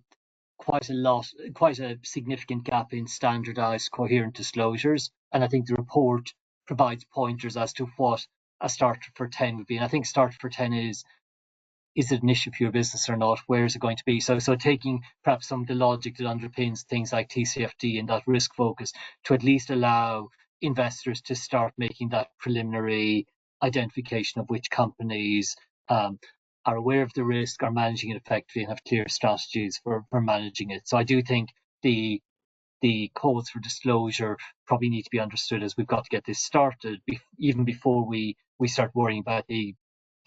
quite a significant gap in standardized, coherent disclosures. And I think the report provides pointers as to what a starter for 10 would be. And I think starter for 10 is it an issue for your business or not? Where is it going to be? So taking perhaps some of the logic that underpins things like TCFD and that risk focus to at least allow investors to start making that preliminary identification of which companies are aware of the risk, are managing it effectively, and have clear strategies for managing it. So I do think the codes for disclosure probably need to be understood as we've got to get this started even before we start worrying about the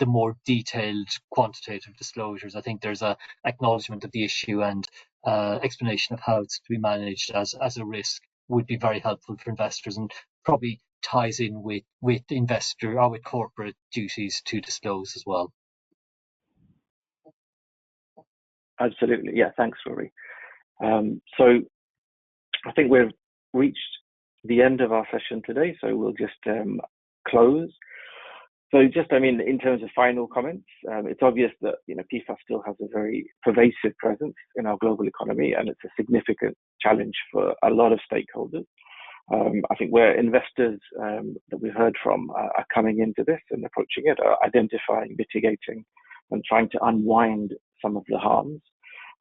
more detailed quantitative disclosures. I think there's a acknowledgement of the issue and explanation of how it's to be managed as a risk would be very helpful for investors, and probably ties in with investor or with corporate duties to disclose as well. Absolutely. Yeah, thanks, Rory. So I think we've reached the end of our session today, so we'll just close. So just, I mean, in terms of final comments, it's obvious that, PFAS still has a very pervasive presence in our global economy, and it's a significant challenge for a lot of stakeholders. I think where investors that we've heard from are coming into this and approaching it are identifying, mitigating, and trying to unwind some of the harms.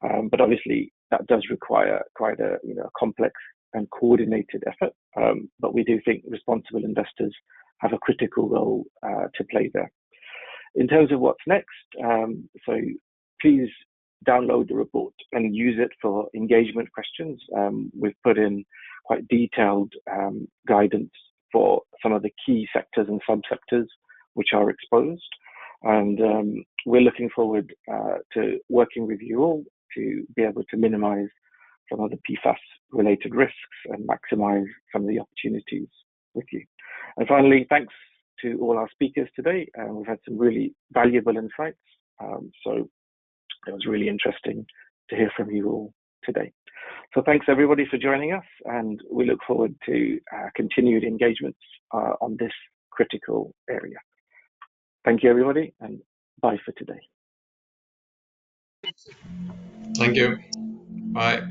But obviously, that does require quite a complex and coordinated effort. But we do think responsible investors have a critical role to play there. In terms of what's next, so please download the report and use it for engagement questions. We've put in quite detailed guidance for some of the key sectors and subsectors which are exposed. And we're looking forward to working with you all to be able to minimize some of the PFAS related risks and maximize some of the opportunities with you. And finally, thanks to all our speakers today. We've had some really valuable insights. So it was really interesting to hear from you all today. So thanks everybody for joining us, and we look forward to continued engagements on this critical area. Thank you everybody, and bye for today. Thank you. Bye.